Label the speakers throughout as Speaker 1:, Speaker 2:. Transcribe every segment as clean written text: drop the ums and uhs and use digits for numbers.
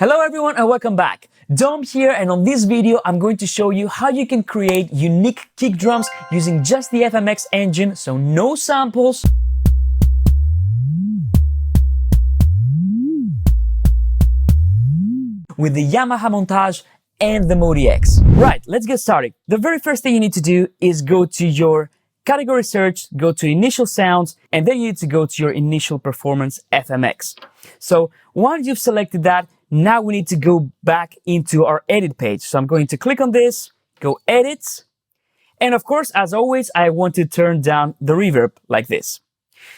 Speaker 1: Hello everyone and welcome back. Dom here, and on this video I'm going to show you how you can create unique kick drums using just the FMX engine, so no samples. With the Yamaha Montage and the MODX. Right, let's get started. The very first thing you need to do is go to your category search, go to initial sounds, and then you need to go to your initial performance FMX. So once you've selected that, now we need to go back into our edit page. So I'm going to click on this, go edit, and of course, as always, I want to turn down the reverb like this.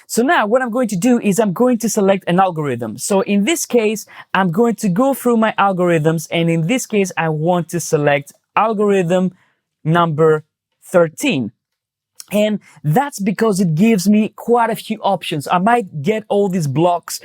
Speaker 1: So now what I'm going to do is I'm going to select an algorithm. So in this case, I'm going to go through my algorithms, and in this case, I want to select algorithm number 13. And that's because it gives me quite a few options. I might get all these blocks,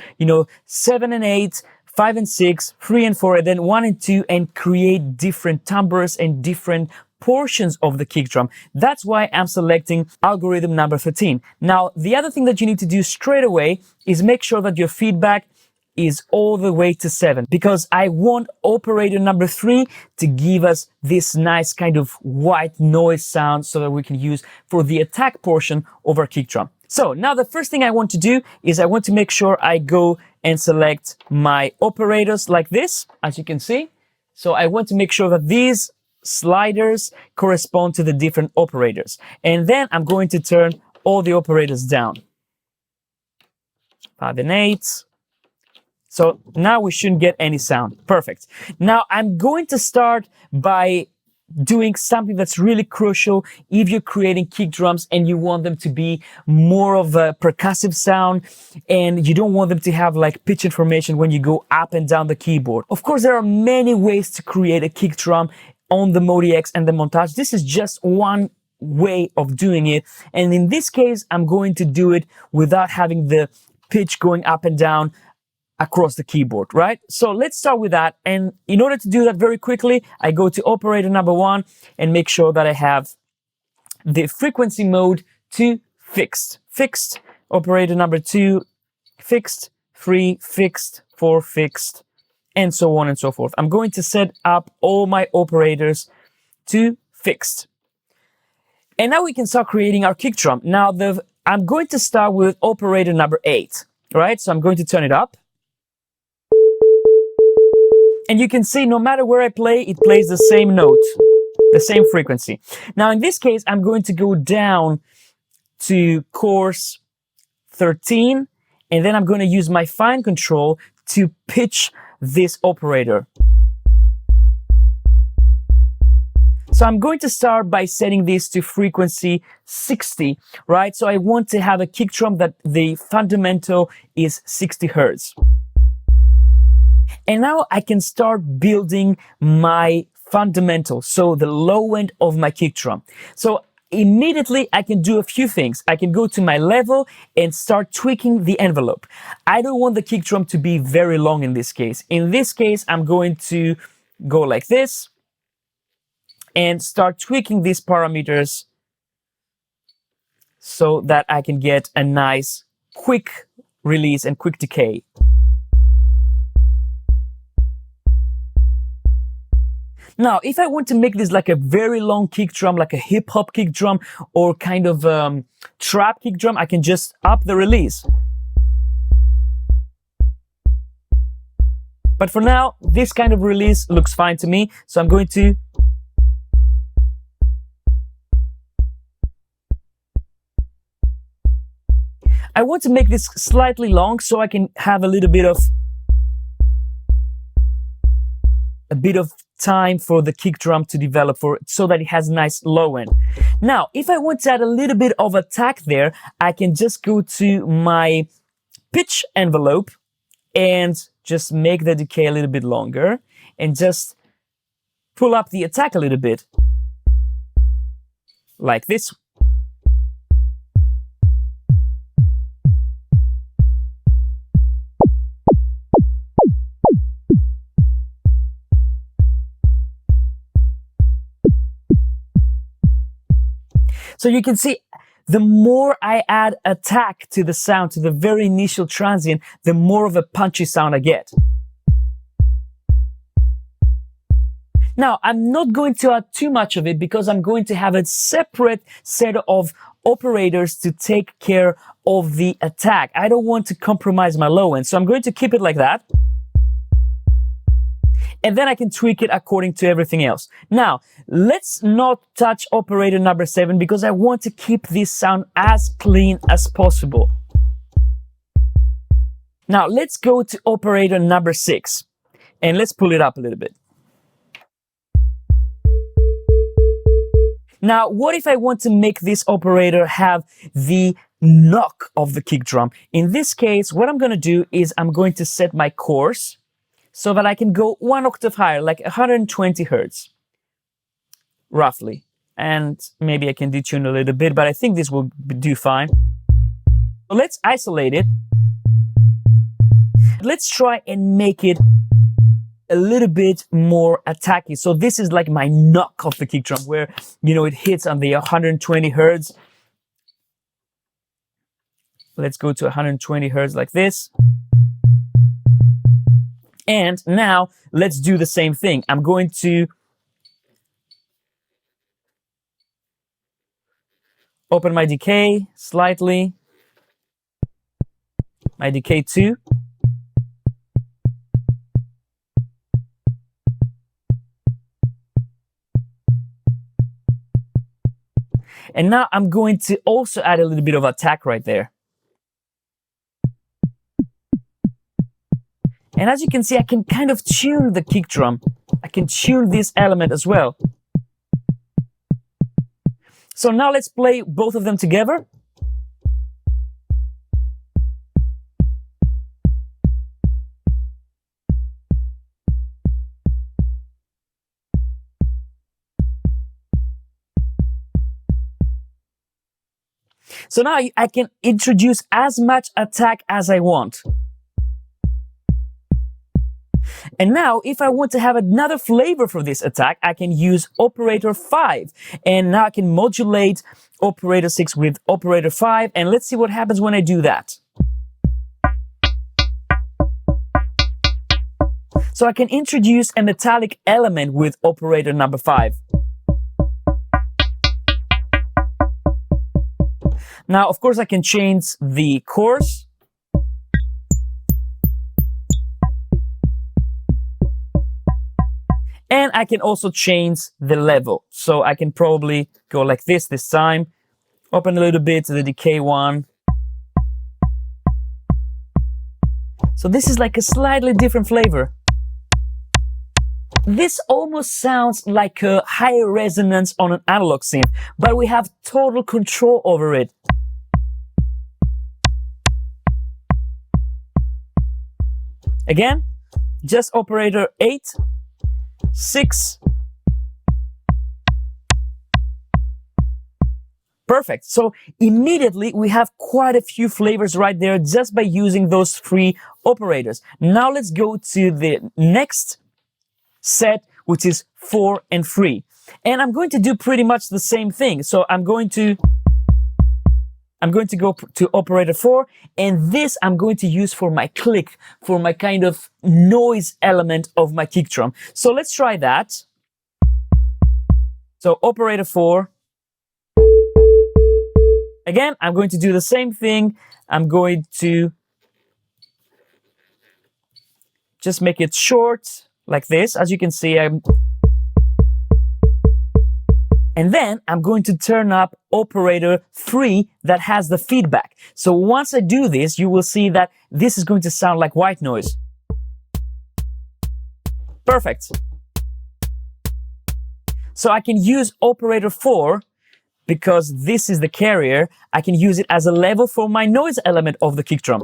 Speaker 1: 7 and 8, 5 and 6, 3 and 4, and then 1 and 2, and create different timbres and different portions of the kick drum. That's why I'm selecting algorithm number 13. Now, the other thing that you need to do straight away is make sure that your feedback is all the way to 7, because I want operator number 3 to give us this nice kind of white noise sound so that we can use for the attack portion of our kick drum. So now the first thing I want to do is I want to make sure I go and select my operators like this, as you can see. So I want to make sure that these sliders correspond to the different operators. And then I'm going to turn all the operators down. 5 and 8. So now we shouldn't get any sound. Perfect. Now I'm going to start by doing something that's really crucial if you're creating kick drums and you want them to be more of a percussive sound and you don't want them to have like pitch information when you go up and down the keyboard. Of course, there are many ways to create a kick drum on the MODX and the Montage. This is just one way of doing it. And in this case, I'm going to do it without having the pitch going up and down across the keyboard, right? So let's start with that. And in order to do that very quickly, I go to operator number 1 and make sure that I have the frequency mode to fixed. Fixed, operator number 2, fixed, 3, fixed, 4, fixed, and so on and so forth. I'm going to set up all my operators to fixed. And now we can start creating our kick drum. Now I'm going to start with operator number 8, right? So I'm going to turn it up. And you can see no matter where I play, it plays the same note, the same frequency. Now in this case, I'm going to go down to course 13, and then I'm going to use my fine control to pitch this operator. So I'm going to start by setting this to frequency 60, right? So I want to have a kick drum that the fundamental is 60 Hertz. And now I can start building my fundamental, so the low end of my kick drum. So immediately I can do a few things. I can go to my level and start tweaking the envelope. I don't want the kick drum to be very long in this case. In this case, I'm going to go like this and start tweaking these parameters so that I can get a nice quick release and quick decay. Now, if I want to make this like a very long kick drum, like a hip-hop kick drum or kind of trap kick drum, I can just up the release. But for now, this kind of release looks fine to me, so I'm going to I want to make this slightly long so I can have a little bit of time for the kick drum to develop so that it has a nice low end. Now, if I want to add a little bit of attack there, I can just go to my pitch envelope and just make the decay a little bit longer and just pull up the attack a little bit like this. So you can see, the more I add attack to the sound, to the very initial transient, the more of a punchy sound I get. Now, I'm not going to add too much of it because I'm going to have a separate set of operators to take care of the attack. I don't want to compromise my low end, so I'm going to keep it like that. And then I can tweak it according to everything else. Now, let's not touch operator number 7 because I want to keep this sound as clean as possible. Now, let's go to operator number 6 and let's pull it up a little bit. Now, what if I want to make this operator have the knock of the kick drum? In this case, what I'm going to do is I'm going to set my course so that I can go 1 octave higher, like 120 hertz, roughly. And maybe I can detune a little bit, but I think this will do fine. So let's isolate it. Let's try and make it a little bit more attacky. So this is like my knock of the kick drum where, you know, it hits on the 120 hertz. Let's go to 120 hertz like this. And now let's do the same thing. I'm going to open my decay slightly. My decay 2. And now I'm going to also add a little bit of attack right there. And as you can see, I can kind of tune the kick drum. I can tune this element as well. So now let's play both of them together. So now I can introduce as much attack as I want. And now, if I want to have another flavor for this attack, I can use operator 5. And now I can modulate operator 6 with operator 5. And let's see what happens when I do that. So I can introduce a metallic element with operator number 5. Now, of course, I can change the course. And I can also change the level. So I can probably go like this time. Open a little bit to the decay 1. So this is like a slightly different flavor. This almost sounds like a higher resonance on an analog synth, but we have total control over it. Again, just operator 8, 6. Perfect. So immediately we have quite a few flavors right there just by using those 3 operators. Now let's go to the next set, which is 4 and 3. And I'm going to do pretty much the same thing. So I'm going to go to operator 4, and this I'm going to use for my click, for my kind of noise element of my kick drum. So let's try that. So operator 4. Again, I'm going to do the same thing. I'm going to just make it short like this. As you can see, and then I'm going to turn up operator 3 that has the feedback. So once I do this, you will see that this is going to sound like white noise. Perfect. So I can use operator 4 because this is the carrier. I can use it as a level for my noise element of the kick drum.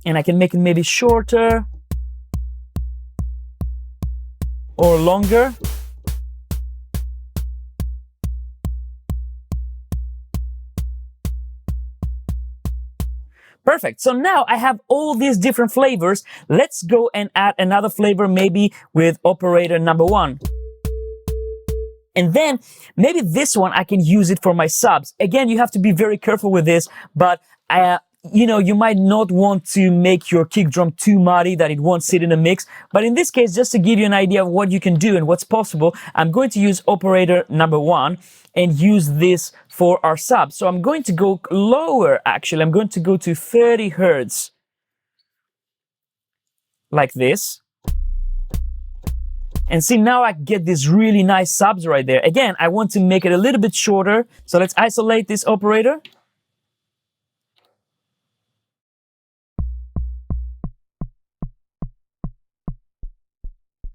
Speaker 1: And I can make it maybe shorter or longer. Perfect. So now I have all these different flavors. Let's go and add another flavor, maybe with operator number 1. And then maybe this one, I can use it for my subs. Again, you have to be very careful with this, but you might not want to make your kick drum too muddy that it won't sit in a mix. But in this case, just to give you an idea of what you can do and what's possible, I'm going to use operator number 1 and use this for our sub. So I'm going to go lower, actually. I'm going to go to 30 hertz, like this. And see, now I get these really nice subs right there. Again, I want to make it a little bit shorter. So let's isolate this operator.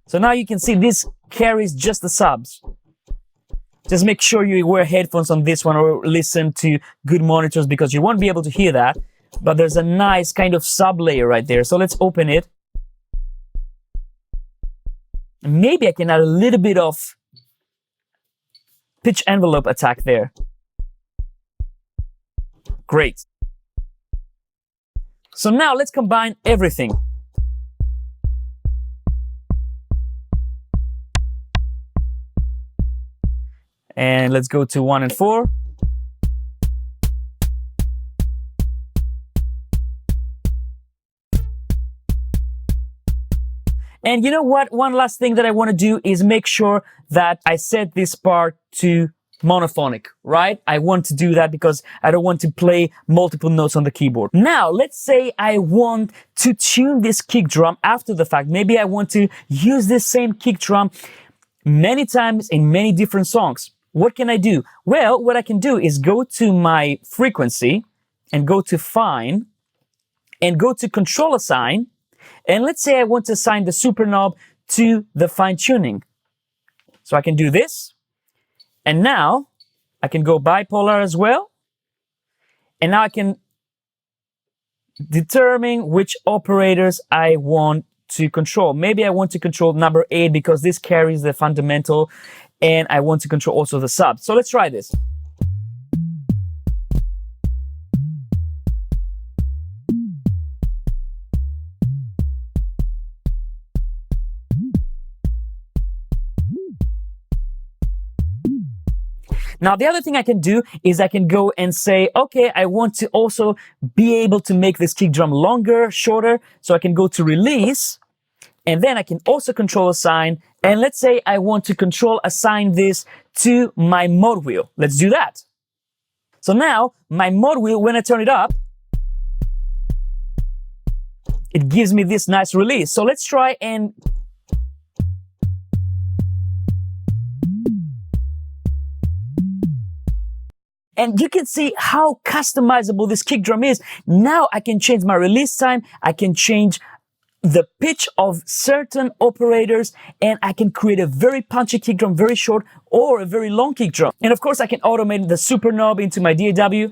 Speaker 1: So now you can see this carries just the subs. Just make sure you wear headphones on this one or listen to good monitors because you won't be able to hear that. But there's a nice kind of sub layer right there. So let's open it. Maybe I can add a little bit of pitch envelope attack there. Great. So now let's combine everything. And let's go to 1 and 4. And you know what? One last thing that I want to do is make sure that I set this part to monophonic, right? I want to do that because I don't want to play multiple notes on the keyboard. Now, let's say I want to tune this kick drum after the fact. Maybe I want to use this same kick drum many times in many different songs. What can I do? Well, what I can do is go to my frequency and go to fine and go to control assign. And let's say I want to assign the super knob to the fine tuning. So I can do this. And now I can go bipolar as well. And now I can determine which operators I want to control. Maybe I want to control number 8 because this carries the fundamental, and I want to control also the sub. So let's try this. Now, the other thing I can do is I can go and say, okay, I want to also be able to make this kick drum longer, shorter. So I can go to release, and then I can also control assign. And let's say I want to control assign this to my mod wheel. Let's do that. So now my mod wheel, when I turn it up, it gives me this nice release. So let's try and you can see how customizable this kick drum is. Now I can change my release time. I can change the pitch of certain operators, and I can create a very punchy kick drum, very short, or a very long kick drum. And of course, I can automate the super knob into my DAW.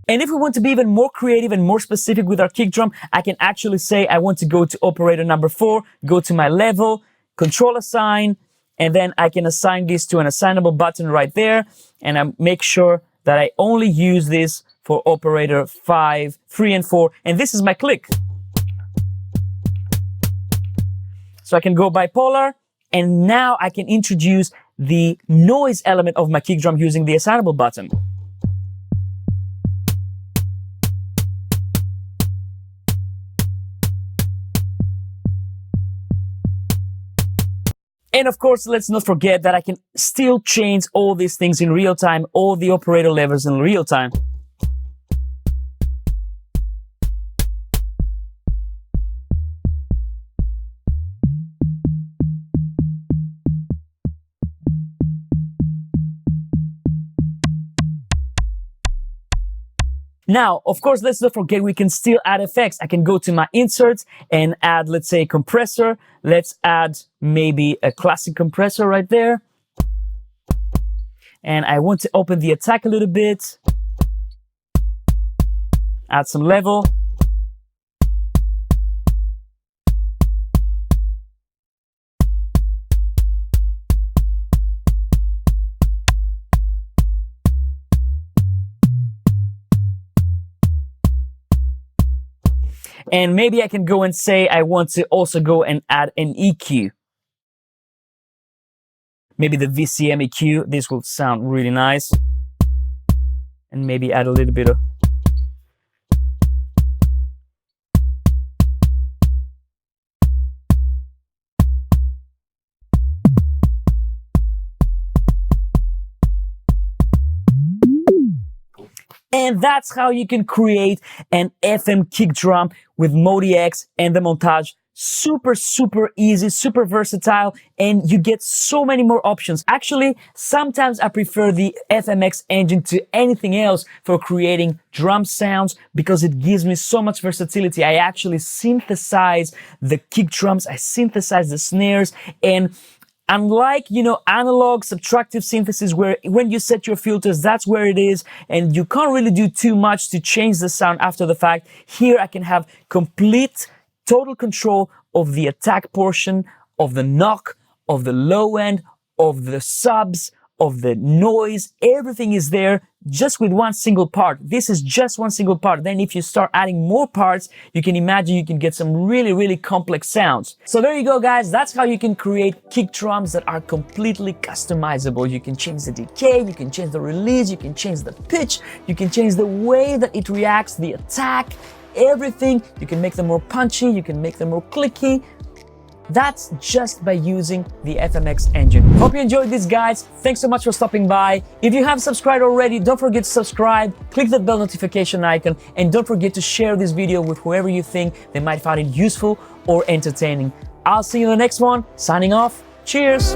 Speaker 1: And if we want to be even more creative and more specific with our kick drum, I can actually say I want to go to operator number 4, go to my level, control assign, and then I can assign this to an assignable button right there. And I make sure that I only use this for operator 5, 3, and 4. And this is my click. So I can go bipolar, and now I can introduce the noise element of my kick drum using the assignable button. And of course, let's not forget that I can still change all these things in real time, all the operator levels in real time. Now, of course, let's not forget we can still add effects. I can go to my inserts and add, let's say, compressor. Let's add maybe a classic compressor right there. And I want to open the attack a little bit. Add some level. And maybe I can go and say I want to also go and add an EQ. Maybe the VCM EQ. This will sound really nice. And maybe add a little bit of... And that's how you can create an FM kick drum with MODX and the Montage. Super, super easy, super versatile, and you get so many more options. Actually, sometimes I prefer the FMX engine to anything else for creating drum sounds because it gives me so much versatility. I actually synthesize the kick drums, I synthesize the snares, and unlike, analog subtractive synthesis where when you set your filters, that's where it is, and you can't really do too much to change the sound after the fact. Here I can have complete, total control of the attack portion, of the knock, of the low end, of the subs, of the noise. Everything is there just with one single part. This is just one single part. Then if you start adding more parts, you can imagine you can get some really, really complex sounds. So there you go, guys. That's how you can create kick drums that are completely customizable. You can change the decay, you can change the release, you can change the pitch, you can change the way that it reacts, the attack, everything. You can make them more punchy, you can make them more clicky. That's just by using the FMX engine. Hope you enjoyed this, guys. Thanks so much for stopping by. If you have subscribed already, don't forget to subscribe, click that bell notification icon, and don't forget to share this video with whoever you think they might find it useful or entertaining. I'll see you in the next one. Signing off. Cheers.